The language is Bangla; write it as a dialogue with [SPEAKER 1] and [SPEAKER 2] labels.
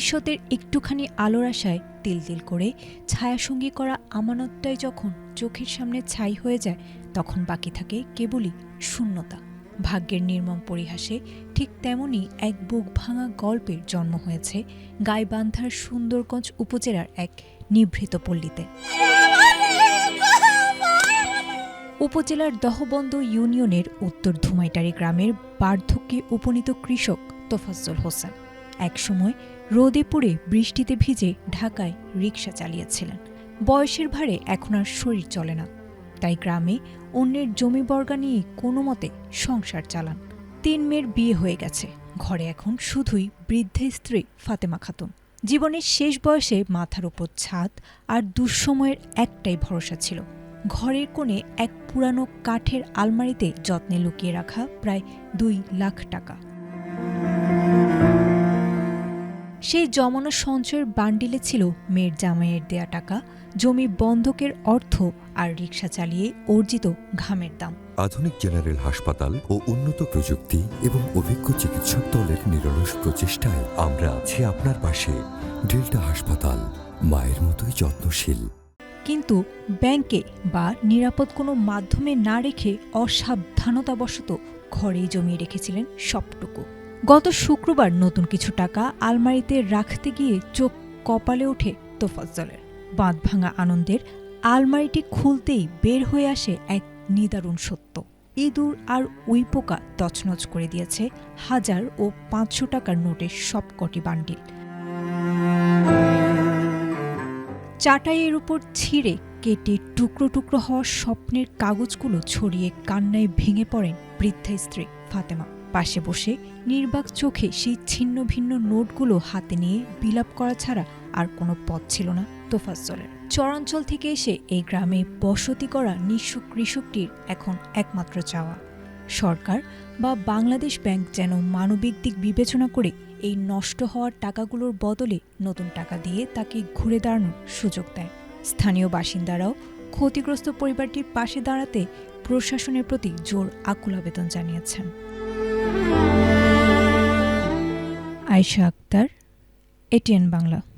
[SPEAKER 1] ভবিষ্যতের একটুখানি আলোর আশায় তিল করে ছায়াসঙ্গী করা আমানতটাই যখন চোখের সামনে ছাই হয়ে যায়, তখন বাকি থাকে কেবলই শূন্যতা। ভাগ্যের নির্মম পরিহাসে ঠিক তেমনই এক বুক ভাঙা গল্পের জন্ম হয়েছে গাইবান্ধার সুন্দরগঞ্জ উপজেলার এক নিভৃত পল্লীতে। উপজেলার দহবন্দ ইউনিয়নের উত্তর ধুমাইটারি গ্রামের বার্ধক্যে উপনীত কৃষক তোফাজ্জল হোসেন একসময় রোদে পুড়ে বৃষ্টিতে ভিজে ঢাকায় রিকশা চালিয়েছিলেন। বয়সের ভারে এখন আর শরীর চলে না, তাই গ্রামে অন্যের জমি বর্গা নিয়ে কোনো মতে সংসার চালান। 3 মেয়ের বিয়ে হয়ে গেছে, ঘরে এখন শুধুই বৃদ্ধা স্ত্রী ফাতেমা খাতুন। জীবনের শেষ বয়সে মাথার উপর ছাদ আর দুঃসময়ের একটাই ভরসা ছিল ঘরের কোণে এক পুরানো কাঠের আলমারিতে যত্নে লুকিয়ে রাখা প্রায় 2 লাখ টাকা। সেই জমানো সঞ্চয়ের বান্ডিলে ছিল মেয়ের জামাইয়ের দেয়া টাকা, জমি বন্ধকের অর্থ আর রিকশা চালিয়ে অর্জিত ঘামের দাম।
[SPEAKER 2] আধুনিক জেনারেল হাসপাতাল ও উন্নত প্রযুক্তি এবং অভিজ্ঞ চিকিৎসক দলের নিরলস প্রচেষ্টায় আমরা আছি আপনার পাশে। ডেল্টা হাসপাতাল, মায়ের মতোই যত্নশীল।
[SPEAKER 1] কিন্তু ব্যাংকে বা নিরাপদ কোনো মাধ্যমে না রেখে অসাবধানতাবশত ঘরেই জমিয়ে রেখেছিলেন সবটুকু। গত শুক্রবার নতুন কিছু টাকা আলমারিতে রাখতে গিয়ে চোখ কপালে ওঠে তোফাজ্জলের। বাঁধ ভাঙা আনন্দের আলমারিটি খুলতেই বের হয়ে আসে এক নিদারুণ সত্য। ইঁদুর আর উইপোকা তছনছ করে দিয়েছে 1000 ও 500 টাকার নোটের সবকটি বান্ডিল। চাটাইয়ের উপর ছিঁড়ে কেটে টুকরো টুকরো হওয়া স্বপ্নের কাগজগুলো ছড়িয়ে কান্নায় ভেঙে পড়েন বৃদ্ধা স্ত্রী ফাতেমা। পাশে বসে নির্বাক চোখে সেই ছিন্ন ভিন্ন নোটগুলো হাতে নিয়ে বিলাপ করা ছাড়া আর কোনো পথ ছিল না তোফাজ্জলের। চরাঞ্চল থেকে এসে এই গ্রামে বসতি করা নিঃস্ব কৃষকটির এখন একমাত্র চাওয়া, সরকার বা বাংলাদেশ ব্যাংক যেন মানবিক দিক বিবেচনা করে এই নষ্ট হওয়ার টাকাগুলোর বদলে নতুন টাকা দিয়ে তাকে ঘুরে দাঁড়ানোর সুযোগ দেয়। স্থানীয় বাসিন্দারাও ক্ষতিগ্রস্ত পরিবারটির পাশে দাঁড়াতে প্রশাসনের প্রতি জোর আকুল আবেদন জানিয়েছেন। আয়েশা আক্তার, এটিএন বাংলা।